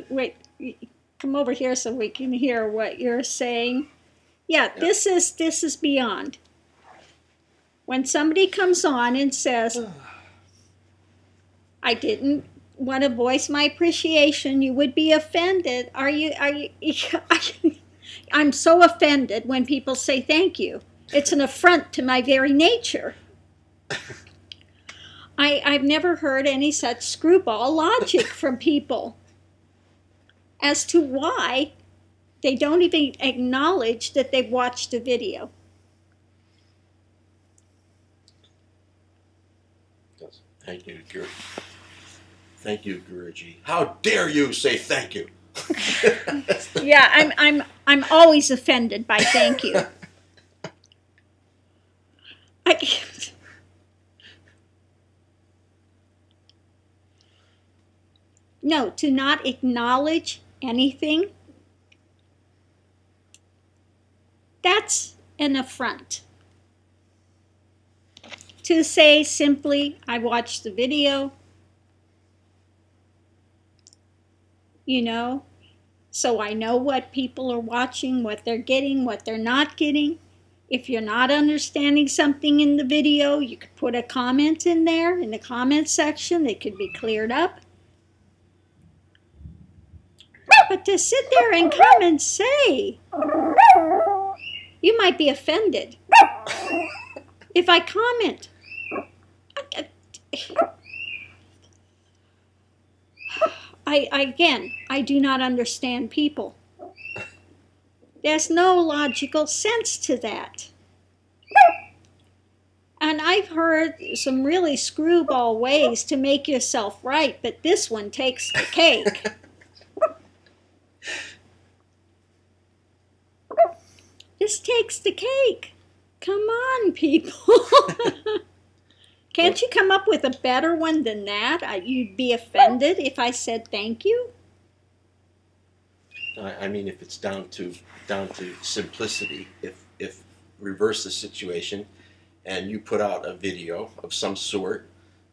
wait, come over here so we can hear what you're saying. Yeah, this is beyond. When somebody comes on and says, I didn't want to voice my appreciation, you would be offended. Are you, I'm so offended when people say thank you. It's an affront to my very nature. I've never heard any such screwball logic from people as to why they don't even acknowledge that they've watched a video. Thank you, Guru. Thank you, Guruji. How dare you say thank you? Yeah, I'm always offended by thank you. No, to not acknowledge anything, that's an affront. To say simply, I watched the video, you know, so I know what people are watching, what they're getting, what they're not getting. If you're not understanding something in the video, you could put a comment in there, in the comment section. It could be cleared up. But to sit there and come and say, you might be offended if I comment. Again, I do not understand people. There's no logical sense to that. And I've heard some really screwball ways to make yourself right, but this one takes the cake. This takes the cake. Come on, people. Can't you come up with a better one than that? You'd be offended if I said thank you? I mean, if it's down to simplicity, if reverse the situation, and you put out a video of some sort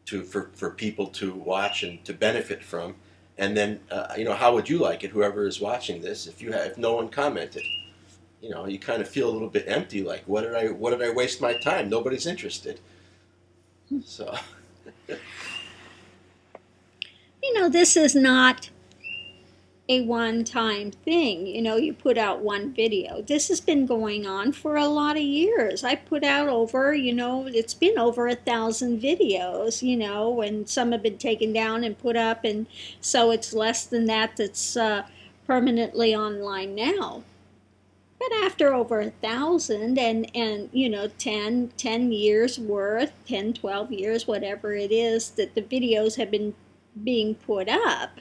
for people to watch and to benefit from, and then you know, how would you like it, whoever is watching this, if no one commented? You know, you kind of feel a little bit empty. Like, what did I waste my time? Nobody's interested. So, you know, this is not a one-time thing. You know, you put out one video. This has been going on for a lot of years. I put out over, you know, it's been over 1,000 videos, you know, and some have been taken down and put up, and so it's less than that that's permanently online now. But after over 1,000 and you know, 10 years worth, 10, 12 years, whatever it is, that the videos have been being put up,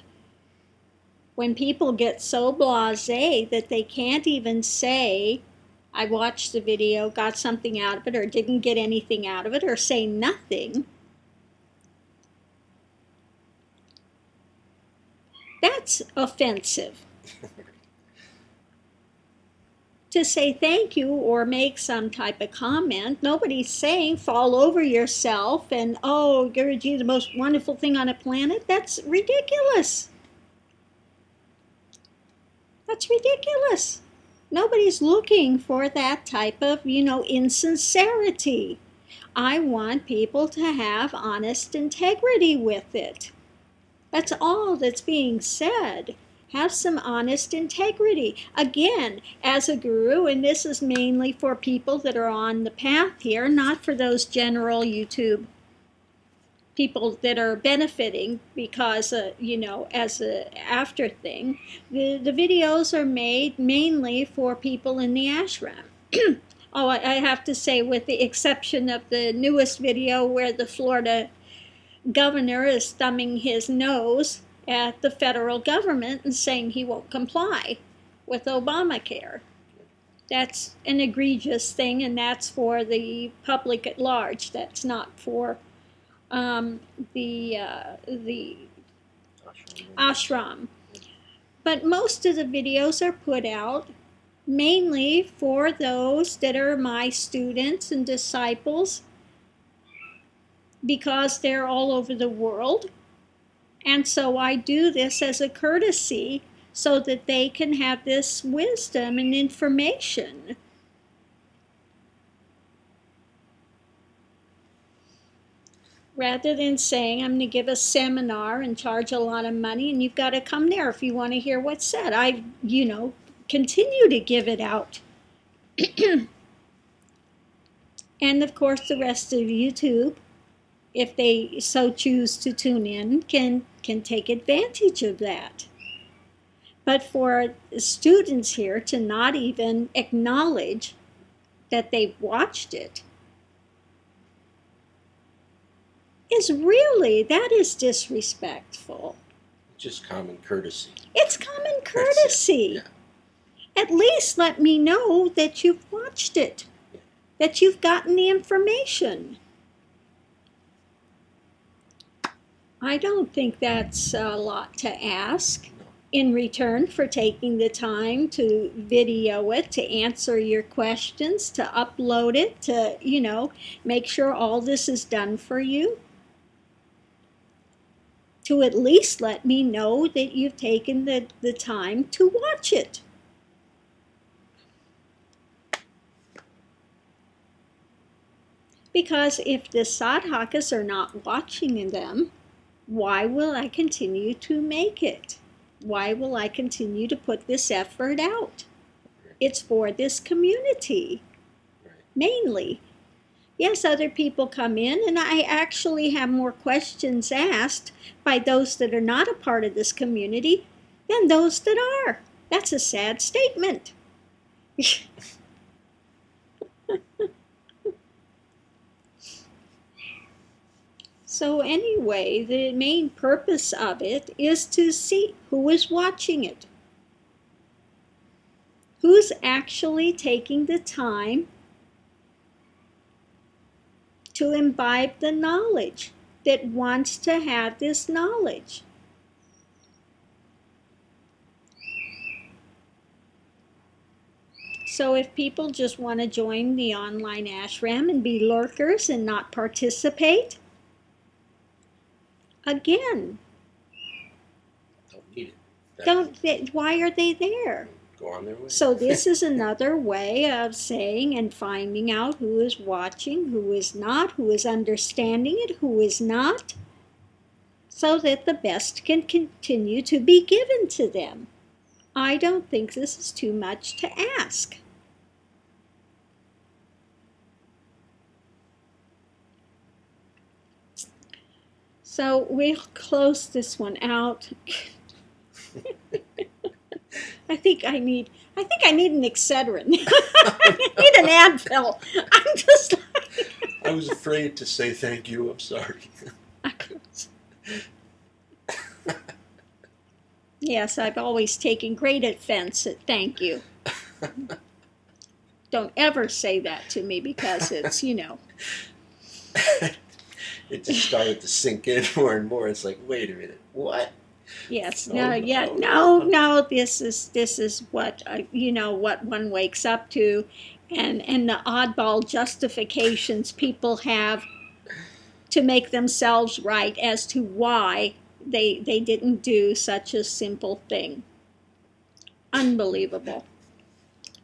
when people get so blasé that they can't even say, I watched the video, got something out of it, or didn't get anything out of it, or say nothing, that's offensive. To say thank you or make some type of comment, nobody's saying fall over yourself and, oh, Guruji, the most wonderful thing on the planet. That's ridiculous. That's ridiculous. Nobody's looking for that type of, you know, insincerity. I want people to have honest integrity with it. That's all that's being said. Have some honest integrity. Again, as a guru, and this is mainly for people that are on the path here, not for those general YouTube people that are benefiting because, you know, as a after thing. The videos are made mainly for people in the ashram. Oh, I have to say, with the exception of the newest video where the Florida governor is thumbing his nose at the federal government and saying he won't comply with Obamacare. That's an egregious thing, and that's for the public at large. That's not for the ashram. But most of the videos are put out mainly for those that are my students and disciples, because they're all over the world. And so I do this as a courtesy so that they can have this wisdom and information. Rather than saying, I'm going to give a seminar and charge a lot of money and you've got to come there if you want to hear what's said. I, continue to give it out. And of course, the rest of YouTube, if they so choose to tune in, can take advantage of that. But for students here to not even acknowledge that they've watched it that is disrespectful. Just common courtesy. It's common courtesy. Yeah. At least let me know that you've watched it, that you've gotten the information. I don't think that's a lot to ask in return for taking the time to video it, to answer your questions, to upload it, to, make sure all this is done for you. To at least let me know that you've taken the time to watch it. Because if the sadhakas are not watching them, why will I continue to make it? Why will I continue to put this effort out? It's for this community, mainly. Yes, other people come in, and I actually have more questions asked by those that are not a part of this community than those that are. That's a sad statement. So anyway, the main purpose of it is to see who is watching it. Who's actually taking the time to imbibe the knowledge, that wants to have this knowledge. So if people just want to join the online ashram and be lurkers and not participate, again, don't need it. Why are they there? Go on their way. So this is another way of saying and finding out who is watching, who is not, who is understanding it, who is not, so that the best can continue to be given to them. I don't think this is too much to ask. So we'll close this one out. I think I need an Excedrin. I need an Advil. I'm just like... I was afraid to say thank you. I'm sorry. Yes, I've always taken great offense at thank you. Don't ever say that to me because it's, It just started to sink in more and more. It's like, wait a minute, what? Yes, no. This is what what one wakes up to, and the oddball justifications people have to make themselves right as to why they didn't do such a simple thing. Unbelievable.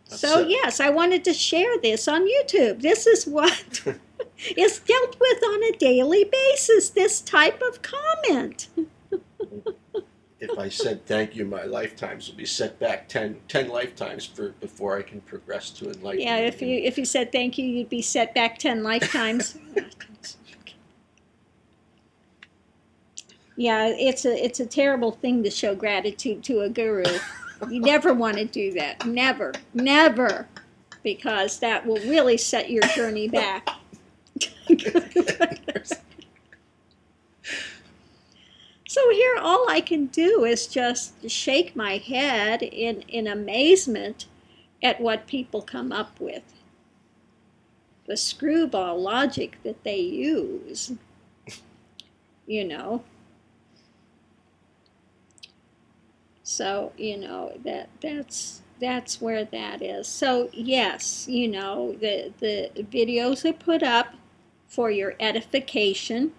So yes, I wanted to share this on YouTube. This is what is dealt with on a daily basis. This type of comment. If I said thank you, my lifetimes will be set back 10 lifetimes before I can progress to enlightenment. Yeah, if you said thank you, you'd be set back 10 lifetimes. Yeah, it's a terrible thing to show gratitude to a guru. You never want to do that. Never, never, because that will really set your journey back. So here all I can do is just shake my head in amazement at what people come up with. The screwball logic that they use, So, that's where that is. So, yes, the videos are put up for your edification.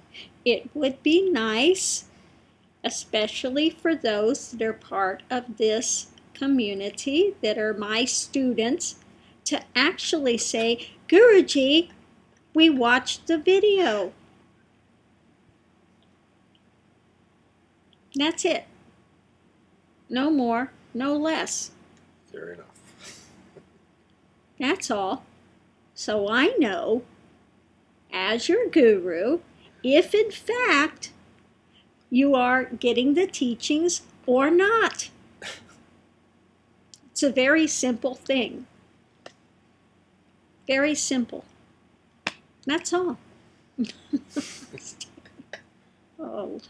It would be nice especially for those that are part of this community, that are my students, to actually say, Guruji, we watched the video. That's it. No more, no less. Fair enough. That's all. So I know, as your guru, if in fact you are getting the teachings or not. It's a very simple thing. Very simple. That's all. Oh.